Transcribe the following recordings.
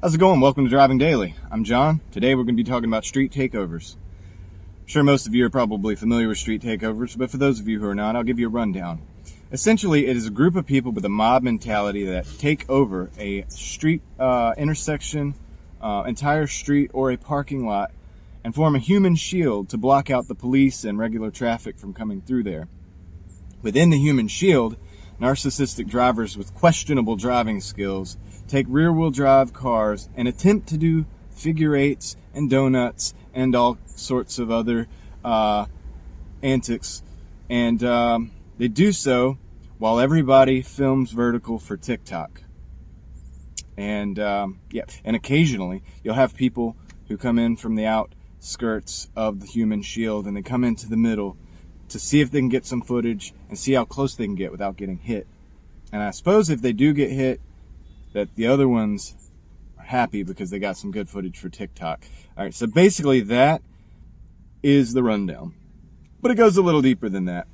How's it going? Welcome to Driving Daily. I'm John. Today we're going to be talking about street takeovers. I'm sure most of you are probably familiar with street takeovers, but for those of you who are not, I'll give you a rundown. Essentially, it is a group of people with a mob mentality that take over a street intersection, entire street, or a parking lot and form a human shield to block out the police and regular traffic from coming through there. Within the human shield, narcissistic drivers with questionable driving skills take rear-wheel drive cars and attempt to do figure eights and donuts and all sorts of other antics. And they do so while everybody films vertical for TikTok. And and occasionally you'll have people who come in from the outskirts of the human shield and they come into the middle to see if they can get some footage and see how close they can get without getting hit. And I suppose if they do get hit, that the other ones are happy because they got some good footage for TikTok. All right, so basically that is the rundown. But it goes a little deeper than that.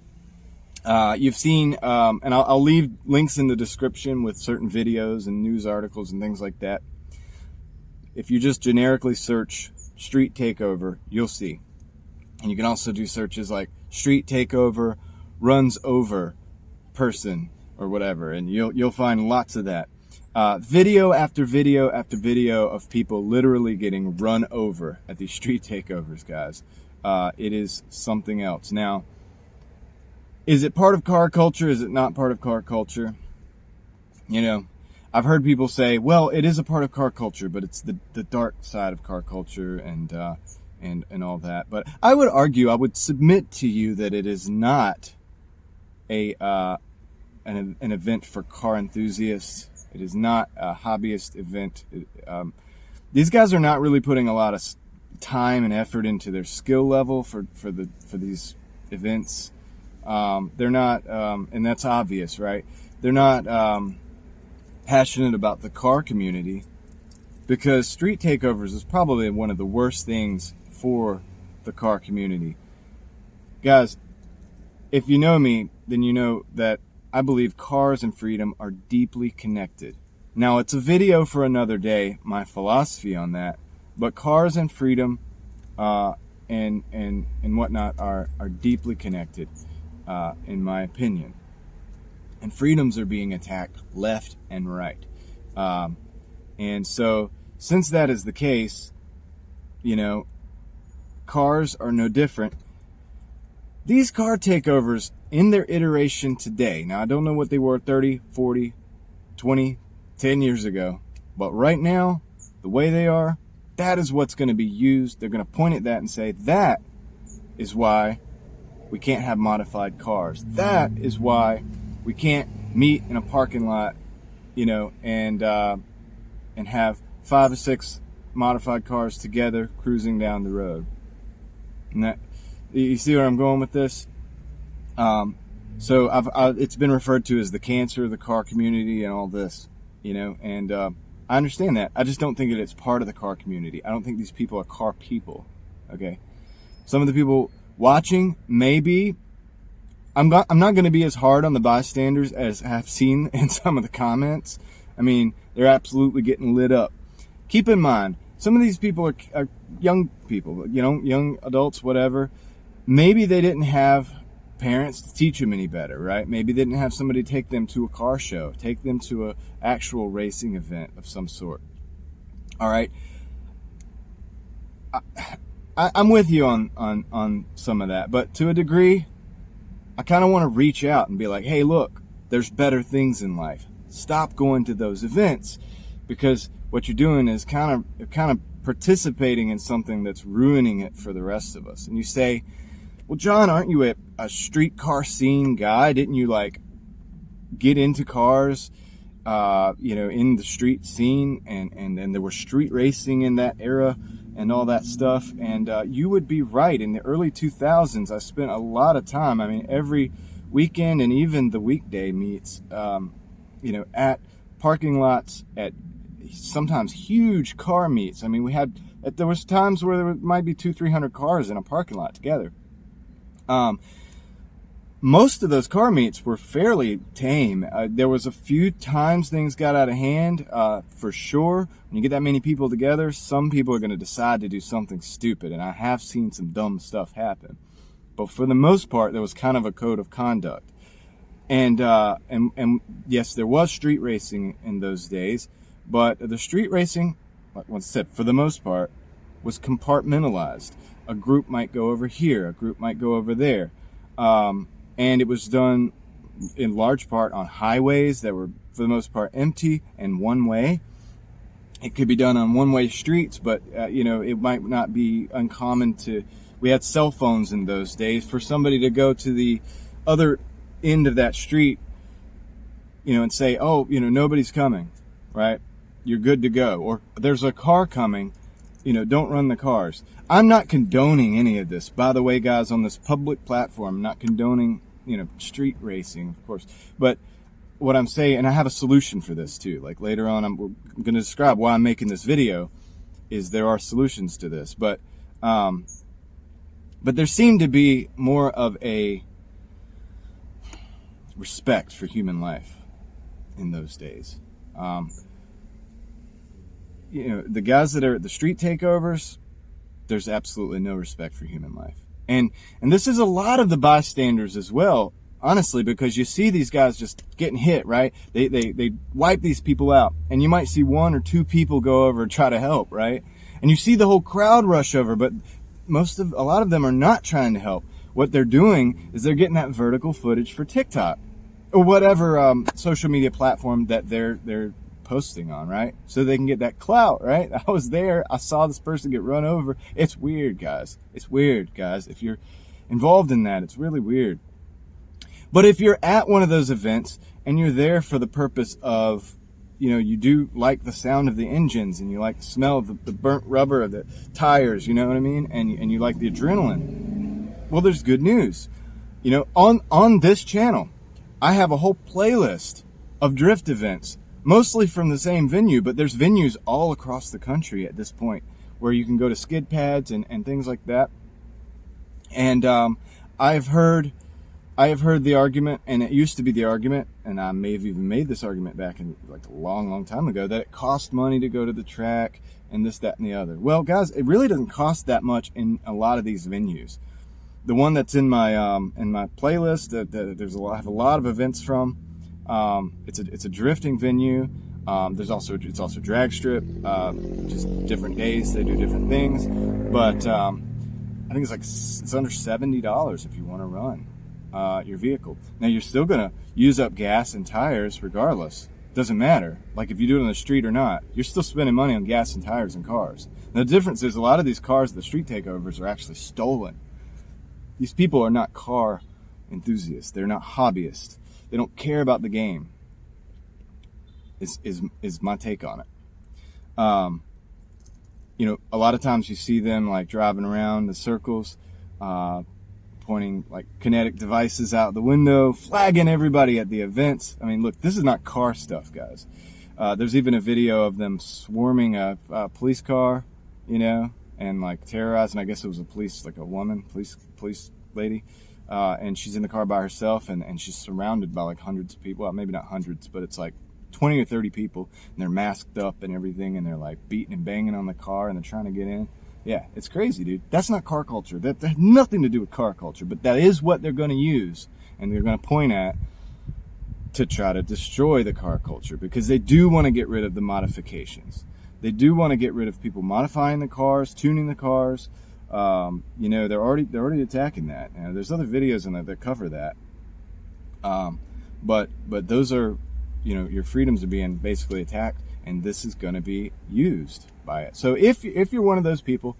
You've seen, and I'll leave links in the description with certain videos and news articles and things like that. If you just generically search street takeover, you'll see. And you can also do searches like street takeover runs over person or whatever, and you'll find lots of that. Video after video after video of people literally getting run over at these street takeovers, guys. It is something else. Now, is it part of car culture? Is it not part of car culture? You know, I've heard people say, well, it is a part of car culture, but it's the dark side of car culture and all that. But I would argue, I would submit to you that it is not an event for car enthusiasts. It is not a hobbyist event. These guys are not really putting a lot of time and effort into their skill level for these events. They're not, and that's obvious, right? They're not passionate about the car community, because street takeovers is probably one of the worst things for the car community. Guys, if you know me, then you know that I believe cars and freedom are deeply connected. Now, it's a video for another day, my philosophy on that, but cars and freedom and whatnot are deeply connected, in my opinion. And freedoms are being attacked left and right. And so, since that is the case, you know, cars are no different. These car takeovers in their iteration today, now I don't know what they were 30, 40, 20, 10 years ago, but right now, the way they are, that is what's going to be used. They're going to point at that and say, that is why we can't have modified cars. That is why we can't meet in a parking lot, you know, and have 5 or 6 modified cars together cruising down the road. And that, you see where I'm going with this? So it's been referred to as the cancer of the car community and all this, you know, and I understand that. I just don't think that it's part of the car community. I don't think these people are car people, okay? Some of the people watching, maybe. I'm not going to be as hard on the bystanders as I've seen in some of the comments. I mean, they're absolutely getting lit up. Keep in mind, some of these people are young people, you know, young adults, whatever. Maybe they didn't have parents to teach them any better, right? Maybe they didn't have somebody take them to a car show, take them to an actual racing event of some sort. All right. I'm with you on some of that, but to a degree, I kind of want to reach out and be like, hey, look, there's better things in life. Stop going to those events, because what you're doing is kind of participating in something that's ruining it for the rest of us. And you say, well, John, aren't you a street car scene guy? Didn't you like get into cars, you know, in the street scene, and there was street racing in that era and all that stuff? And you would be right. In the early 2000s, I spent a lot of time, I mean, every weekend and even the weekday meets, you know, at parking lots, at sometimes huge car meets. I mean, there was times where there might be 200-300 cars in a parking lot together. most of those car meets were fairly tame. There was a few times things got out of hand, for sure. When you get that many people together, some people are going to decide to do something stupid, and I have seen some dumb stuff happen. But for the most part, there was kind of a code of conduct. And yes, there was street racing in those days, but the street racing, like once said, for the most part, was compartmentalized. A group might go over here, a group might go over there. And it was done in large part on highways that were, for the most part, empty and one way. It could be done on one-way streets, but, it might not be uncommon we had cell phones in those days. For somebody to go to the other end of that street, and say, oh, nobody's coming, right? You're good to go. Or there's a car coming, don't run the cars. I'm not condoning any of this. By the way, guys, on this public platform, I'm not condoning, street racing, of course. But what I'm saying, and I have a solution for this too. Like later on, I'm going to describe why I'm making this video, is there are solutions to this. But there seemed to be more of a respect for human life in those days. The guys that are at the street takeovers, there's absolutely no respect for human life. And this is a lot of the bystanders as well, honestly, because you see these guys just getting hit, right? They wipe these people out, and you might see one or two people go over and try to help, right? And you see the whole crowd rush over, but a lot of them are not trying to help. What they're doing is they're getting that vertical footage for TikTok or whatever social media platform that they're posting on, right? So they can get that clout, right? I was there. I saw this person get run over. It's weird, guys. It's weird, guys. If you're involved in that, it's really weird. But if you're at one of those events and you're there for the purpose of, you do like the sound of the engines and you like the smell of the burnt rubber of the tires, you know what I mean? And you like the adrenaline. Well, there's good news. On this channel, I have a whole playlist of drift events, mostly from the same venue, but there's venues all across the country at this point where you can go to skid pads and things like that. And I have heard the argument, and it used to be the argument, and I may have even made this argument back in like a long time ago, that it cost money to go to the track and this, that, and the other. Well, guys, it really doesn't cost that much in a lot of these venues. The one that's in my playlist that I have a lot of events from. It's a drifting venue. It's also drag strip. Just different days they do different things. But I think it's under $70 if you want to run your vehicle. Now you're still gonna use up gas and tires regardless. Doesn't matter. Like if you do it on the street or not, you're still spending money on gas and tires and cars. Now the difference is a lot of these cars at the street takeovers are actually stolen. These people are not car enthusiasts. They're not hobbyists. They don't care about the game. Is my take on it. A lot of times you see them like driving around the circles, pointing like kinetic devices out the window, flagging everybody at the events. I mean, look, this is not car stuff, guys. There's even a video of them swarming a police car, and like terrorizing. I guess it was a woman, police lady. And she's in the car by herself, and she's surrounded by like hundreds of people. Well, maybe not hundreds, but it's like 20 or 30 people, and they're masked up and everything, and they're like beating and banging on the car, and they're trying to get in. Yeah, it's crazy, dude. That's not car culture. That has nothing to do with car culture, but that is what they're going to use, and they're going to point at to try to destroy the car culture, because they do want to get rid of the modifications. They do want to get rid of people modifying the cars, tuning the cars. They're already attacking that. There's other videos in there that cover that. But those are, your freedoms are being basically attacked, and this is going to be used by it. So if you're one of those people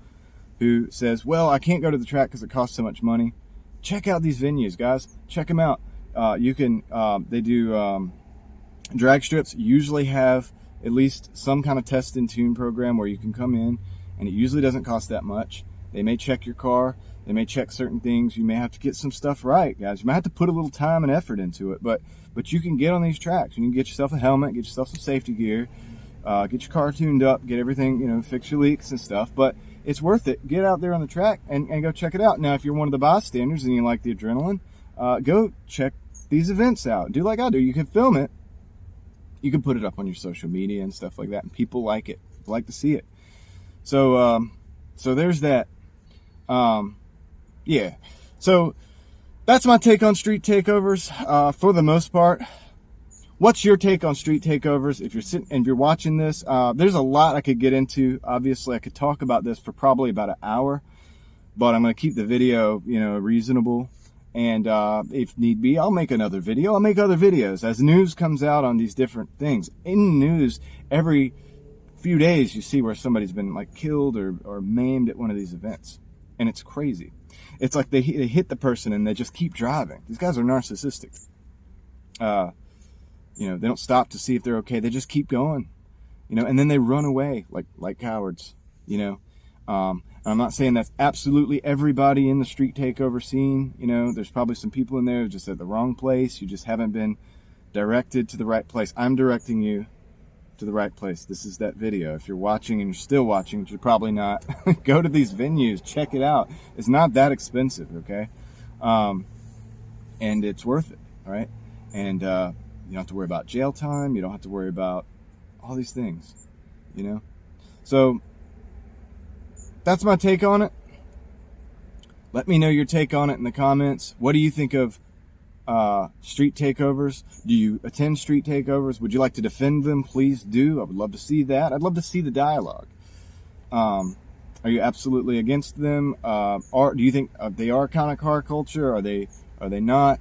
who says, well, I can't go to the track because it costs so much money, check out these venues, guys. Check them out. They do drag strips. Usually have at least some kind of test and tune program where you can come in, and it usually doesn't cost that much. They may check your car. They may check certain things. You may have to get some stuff right, guys. You might have to put a little time and effort into it, but you can get on these tracks. You can get yourself a helmet, get yourself some safety gear, get your car tuned up, get everything, fix your leaks and stuff. But it's worth it. Get out there on the track and go check it out. Now, if you're one of the bystanders and you like the adrenaline, go check these events out. Do like I do. You can film it. You can put it up on your social media and stuff like that, and people like it. People like to see it. So, so there's that. Yeah. So that's my take on street takeovers. For the most part. What's your take on street takeovers? If you're sitting and you're watching this, there's a lot I could get into. Obviously, I could talk about this for probably about an hour, but I'm going to keep the video, reasonable. And if need be, I'll make another video. I'll make other videos as news comes out on these different things. In news, every few days you see where somebody's been like killed or maimed at one of these events, and it's crazy. It's like they hit the person and they just keep driving. These guys are narcissistic. They don't stop to see if they're okay. They just keep going, and then they run away like cowards, I'm not saying that's absolutely everybody in the street takeover scene. There's probably some people in there just at the wrong place. You just haven't been directed to the right place. I'm directing you to the right place. This is that video. If you're watching and you're still watching, which you're probably not, go to these venues, check it out. It's not that expensive, okay? And it's worth it, all right? And, you don't have to worry about jail time. You don't have to worry about all these things, So that's my take on it. Let me know your take on it in the comments. What do you think of street takeovers? Do you attend street takeovers? Would you like to defend them? Please do. I would love to see that. I'd love to see the dialogue. Are you absolutely against them? Or do you think they are kind of car culture? Are they not?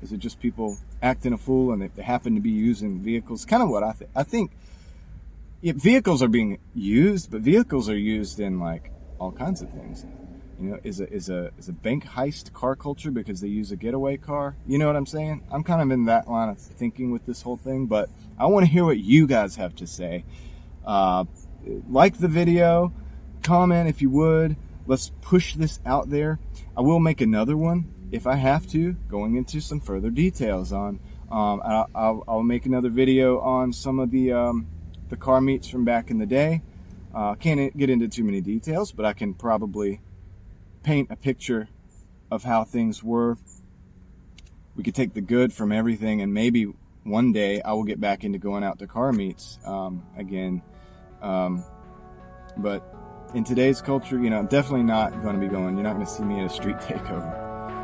Is it just people acting a fool and they happen to be using vehicles? Kind of what I think. I think vehicles are being used, but vehicles are used in like all kinds of things. Is a bank heist car culture because they use a getaway car? You know what I'm saying? I'm kind of in that line of thinking with this whole thing, but I want to hear what you guys have to say. Like the video, comment if you would. Let's push this out there. I will make another one if I have to, going into some further details on. I'll make another video on some of the car meets from back in the day. Can't get into too many details, but I can probably paint a picture of how things were. We could take the good from everything, and maybe one day I will get back into going out to car meets again. But in today's culture, I'm definitely not going to be going. You're not going to see me at a street takeover.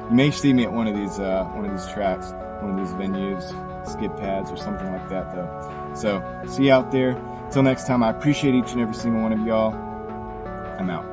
You may see me at one of these tracks, one of these venues, skid pads or something like that, though. So see you out there. Till next time, I appreciate each and every single one of y'all. I'm out.